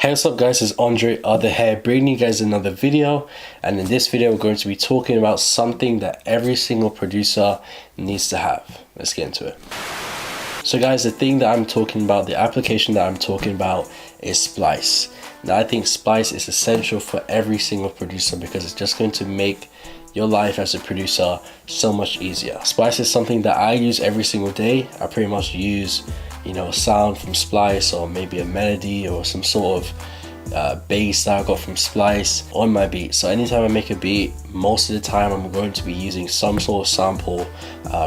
Hey, what's up guys, it's AndreOther here, bringing you guys another video. And in this video we're going to be talking about something that every single producer needs to have. Let's get into it. So guys, the thing that I'm talking about, the application that I'm talking about is Splice. Now I think Splice is essential for every single producer because it's just going to make your life as a producer so much easier. Splice is something that I use every single day. I pretty much use, you know, a sound from Splice, or maybe a melody or some sort of bass that I got from Splice on my beat. So anytime I make a beat, most of the time I'm going to be using some sort of sample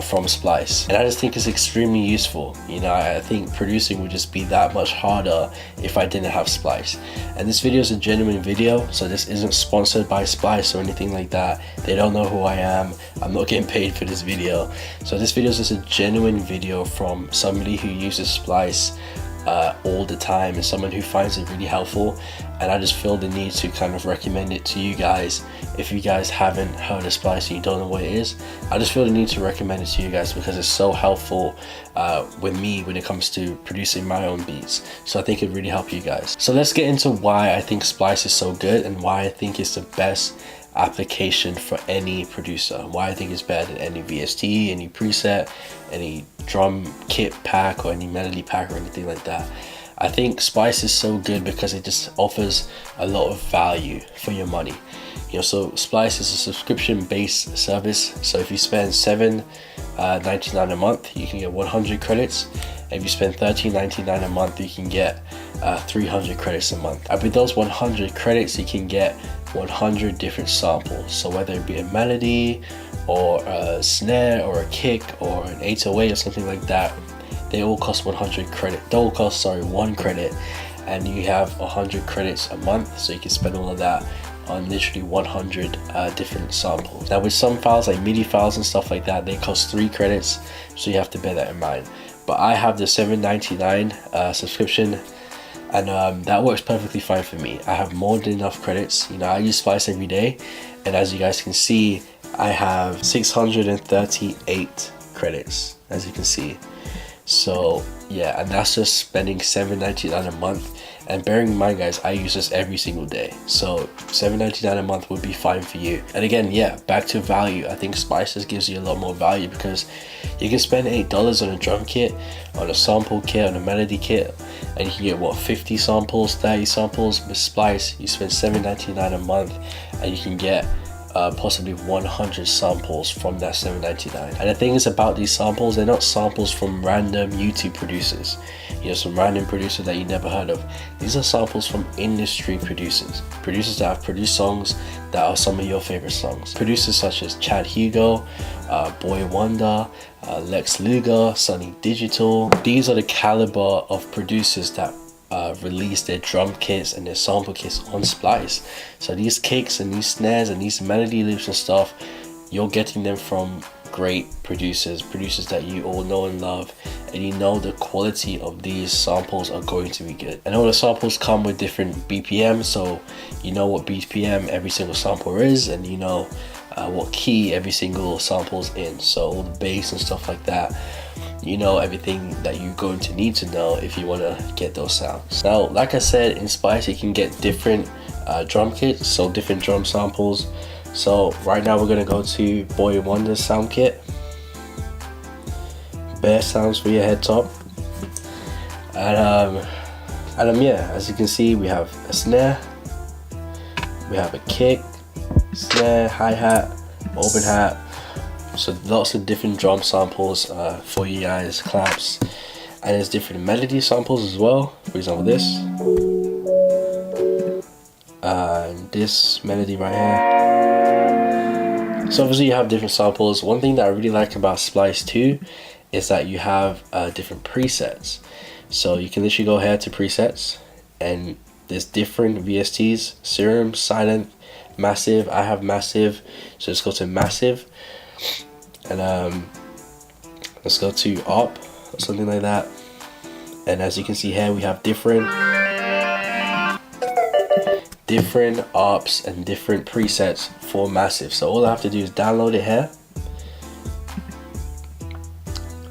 from Splice, and I just think it's extremely useful. You know, I think producing would just be that much harder if I didn't have Splice. And this video is a genuine video, so this isn't sponsored by Splice or anything like that. They don't know who I am. I'm not getting paid for this video. So this video is just a genuine video from somebody who uses Splice all the time, and someone who finds it really helpful. And I just feel the need to kind of recommend it to you guys. If you guys haven't heard of Splice and you don't know what it is, I just feel the need to recommend it to you guys because it's so helpful with me when it comes to producing my own beats. So I think it really help you guys. So let's get into why I think Splice is so good and why I think it's the best application for any producer, why I think it's better than any VST, any preset, any drum kit pack, or any melody pack or anything like that. I think Splice is so good because it just offers a lot of value for your money. You know, so Splice is a subscription-based service. So if you spend $7.99 a month, you can get 100 credits. And if you spend $13.99 a month, you can get 300 credits a month. And with those 100 credits, you can get 100 different samples. So whether it be a melody or a snare or a kick or an 808 or something like that, they all cost 100 credit. They all cost, sorry, 1 credit, and you have 100 credits a month. So you can spend all of that on literally 100 different samples. Now with some files like MIDI files and stuff like that, they cost 3 credits, so you have to bear that in mind. But I have the $7.99 subscription, and that works perfectly fine for me. I have more than enough credits. You know, I use Splice every day, and as you guys can see, I have 638 credits, as you can see. So yeah, and that's just spending $7.99 a month. And bearing in mind guys, I use this every single day, so $7.99 a month would be fine for you. And again, yeah, back to value, I think Splice just gives you a lot more value because you can spend $8 on a drum kit, on a sample kit, on a melody kit, and you can get what, 50 samples, 30 samples. With Splice, you spend $7.99 a month and you can get possibly 100 samples from that $7.99. And the thing is about these samples, they're not samples from random YouTube producers, you know, some random producer that you never heard of. These are samples from industry producers that have produced songs that are some of your favorite songs. Producers such as Chad Hugo, Boy Wonder, Lex Luger, Sunny Digital. These are the caliber of producers that release their drum kits and their sample kits on Splice. So these kicks and these snares and these melody loops and stuff, you're getting them from great producers that you all know and love, and you know the quality of these samples are going to be good. And all the samples come with different BPM, so you know what BPM every single sample is, and you know what key every single sample's in. So all the bass and stuff like that, you know everything that you're going to need to know if you want to get those sounds. Now, like I said, in Splice you can get different drum kits, so different drum samples. So right now we're going to go to Boy Wonder's sound kit. Bare sounds for your head top. And yeah, as you can see, we have a snare, we have a kick, snare, hi-hat, open hat. So lots of different drum samples for you guys, claps, and there's different melody samples as well. For example, this and this melody right here. So obviously you have different samples. One thing that I really like about Splice too is that you have different presets. So you can literally go ahead to presets, and there's different VSTs: Serum, Silent, Massive. I have Massive, so let's go to Massive. And let's go to ARP or something like that. And as you can see here, we have different ARPs and different presets for Massive. So all I have to do is download it here.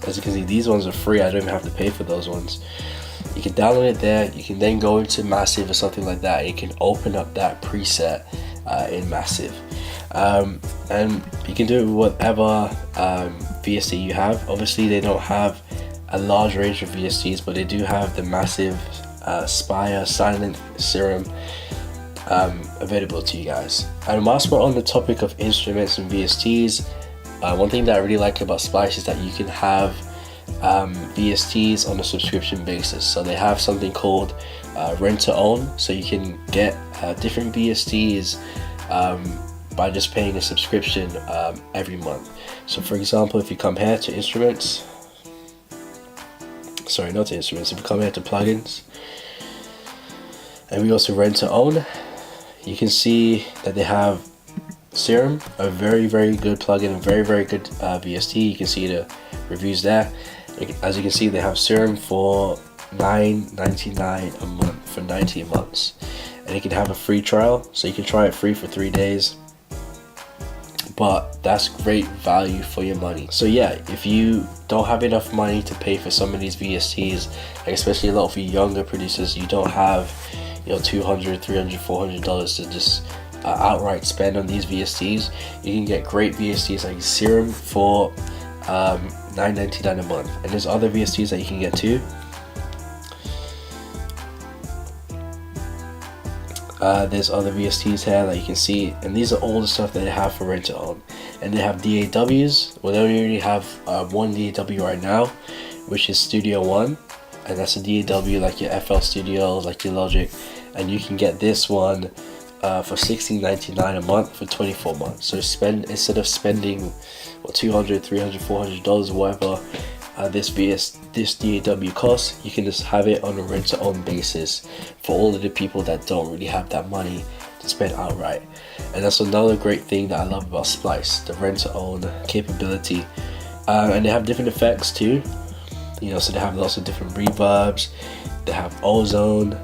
As you can see, these ones are free. I don't even have to pay for those ones. You can download it there. You can then go into Massive or something like that, and you can open up that preset in Massive. And you can do it with whatever VST you have. Obviously they don't have a large range of VSTs, but they do have the Massive, Spire, Silent, Serum available to you guys. And whilst we're on the topic of instruments and VSTs, one thing that I really like about Splice is that you can have VSTs on a subscription basis. So they have something called rent to own, so you can get different VSTs by just paying a subscription every month. So for example, if you come here to instruments, sorry, not to instruments, if you come here to plugins, and we also rent to own, you can see that they have Serum, a very good plugin, a very good VST. You can see the reviews there. As you can see, they have Serum for $9.99 a month for 19 months, and you can have a free trial, so you can try it free for 3 days. But that's great value for your money. So yeah, if you don't have enough money to pay for some of these VSTs, like especially a lot of you younger producers, you don't have, you know, $200, $300, $400 to just outright spend on these VSTs. You can get great VSTs like Serum for $9.99 a month, and there's other VSTs that you can get too. There's other VSTs here that you can see, and these are all the stuff that they have for rent to own. And they have DAWs. Well, they already have one DAW right now, which is Studio One, and that's a DAW like your FL Studio, like your Logic, and you can get this one for $16.99 a month for 24 months. So instead of spending what, $200, $300, $400 or whatever this DAW costs, you can just have it on a rent to own basis for all of the people that don't really have that money to spend outright. And that's another great thing that I love about Splice, the rent to own capability. And they have different effects too, you know, so they have lots of different reverbs. They have Ozone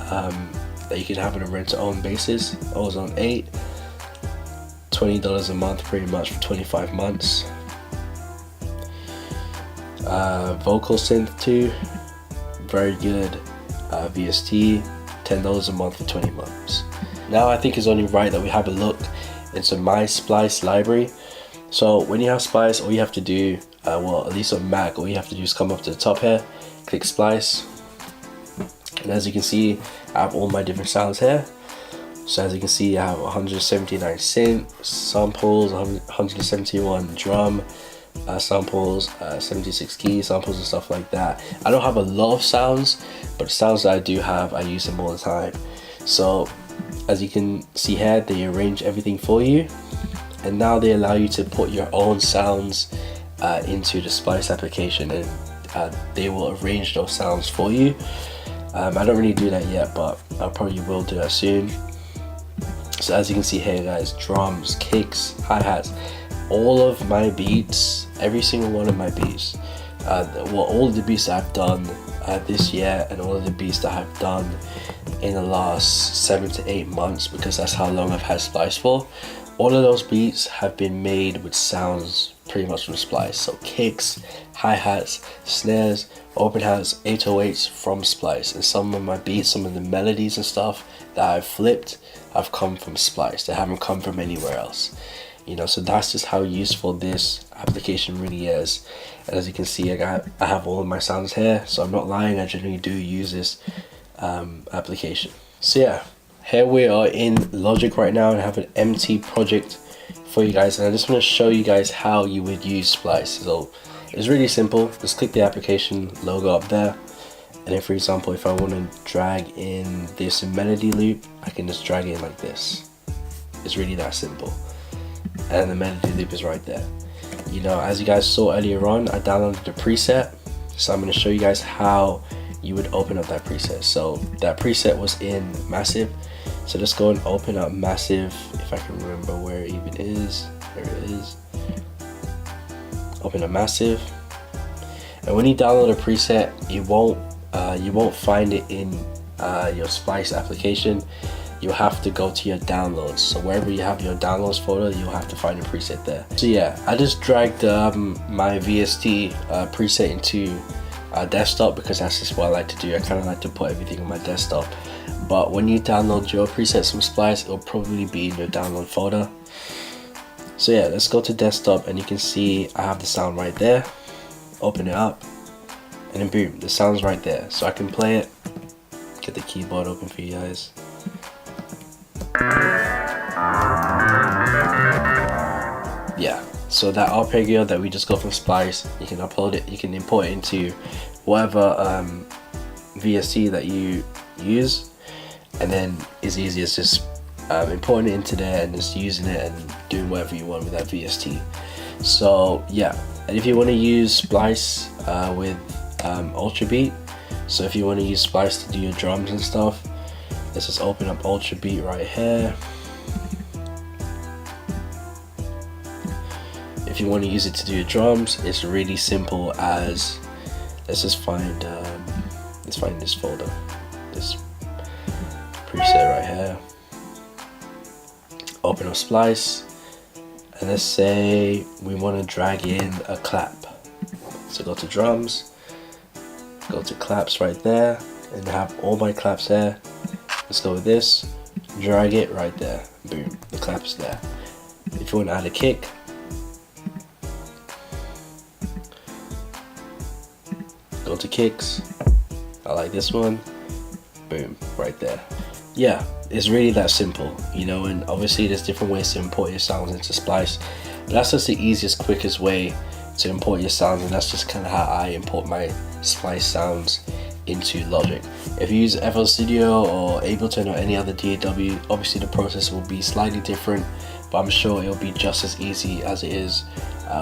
that you can have on a rent to own basis, Ozone 8, $20 a month pretty much for 25 months. Vocal Synth 2, very good VST, $10 a month for 20 months. Now I think it's only right that we have a look into my Splice library. So when you have Splice, all you have to do, well, at least on Mac, all you have to do is come up to the top here, click Splice, and as you can see, I have all my different sounds here. So as you can see, I have 179 synth samples, 171 drum samples, 76 key samples and stuff like that. I don't have a lot of sounds, but the sounds that I do have, I use them all the time. So as you can see here, they arrange everything for you, and now they allow you to put your own sounds into the Splice application, and they will arrange those sounds for you. I don't really do that yet, but I probably will do that soon. So as you can see here guys, drums, kicks, hi-hats, all of my beats, every single one of my beats, well, all of the beats that I've done this year, and all of the beats that I've done in the last 7 to 8 months, because that's how long I've had Splice for, all of those beats have been made with sounds pretty much from Splice. So kicks, hi-hats, snares, open hats, 808s from Splice, and some of my beats, some of the melodies and stuff that I've flipped have come from Splice. They haven't come from anywhere else, you know. So that's just how useful this application really is. And as you can see, I have all of my sounds here, so I'm not lying, I generally do use this application. So yeah, here we are in Logic right now, and I have an empty project for you guys, and I just want to show you guys how you would use Splice. So it's really simple. Just click the application logo up there, and then for example, if I want to drag in this melody loop, I can just drag it in like this. It's really that simple, and the melody loop is right there. You know, as you guys saw earlier on, I downloaded the preset, so I'm going to show you guys how you would open up that preset. So that preset was in Massive, so just go and open up Massive, if I can remember where it even is. There it is. Open up Massive, and when you download a preset, you won't find it in your Splice application. You'll have to go to your downloads. So wherever you have your downloads folder, you'll have to find a preset there. So yeah, I just dragged my VST preset into desktop, because that's just what I like to do. I kind of like to put everything on my desktop. But when you download your presets from Splice, it'll probably be in your download folder. So yeah, let's go to desktop, and you can see I have the sound right there. Open it up, and then boom, the sound's right there. So I can play it. Get the keyboard open for you guys. Yeah, so that arpeggio that we just got from Splice, you can upload it, you can import it into whatever VST that you use, and then it's easy as just importing it into there and just using it and doing whatever you want with that VST. So yeah, and if you want to use Splice with Ultra Beat, so if you want to use Splice to do your drums and stuff, let's just open up Ultra Beat right here. If you want to use it to do your drums, it's really simple as, let's just find this folder, this preset right here. Open up Splice, and let's say we want to drag in a clap. So go to drums, go to claps right there, and have all my claps there. Let's go with this, drag it right there, boom, the clap's there. If you want to add a kick, go to kicks, I like this one, boom, right there. Yeah, it's really that simple, you know, and obviously there's different ways to import your sounds into Splice, but that's just the easiest, quickest way to import your sounds, and that's just kind of how I import my Splice sounds into Logic. If you use FL Studio or Ableton or any other DAW, obviously the process will be slightly different, but I'm sure it'll be just as easy as it is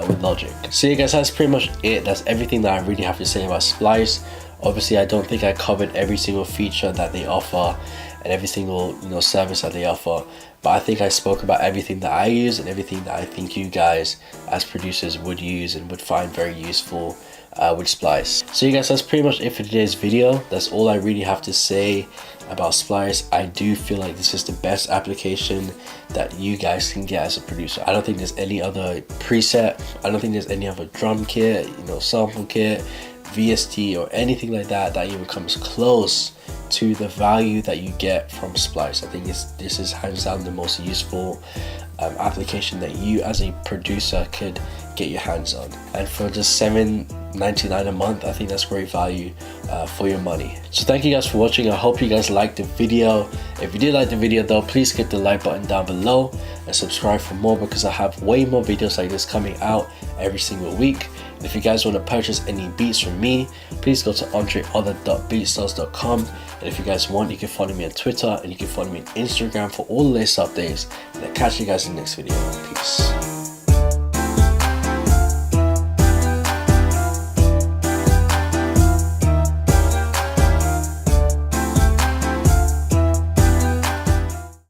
with Logic. So yeah guys, that's pretty much it. That's everything that I really have to say about Splice. Obviously I don't think I covered every single feature that they offer and every single, you know, service that they offer, but I think I spoke about everything that I use and everything that I think you guys as producers would use and would find very useful with Splice. So you guys, that's pretty much it for today's video. That's all I really have to say about Splice. I do feel like this is the best application that you guys can get as a producer. I don't think there's any other preset, I don't think there's any other drum kit, you know, sample kit, VST or anything like that that even comes close to the value that you get from Splice. I think this is hands down the most useful application that you as a producer could get your hands on, and for just $7.99 a month, I think that's great value for your money. So thank you guys for watching. I hope you guys liked the video. If you did like the video though, please hit the like button down below and subscribe for more, because I have way more videos like this coming out every single week. And if you guys want to purchase any beats from me, please go to AndreOther.beatstars.com. And if you guys want, you can follow me on Twitter and you can follow me on Instagram for all the latest updates. And I'll catch you guys in the next video. Peace.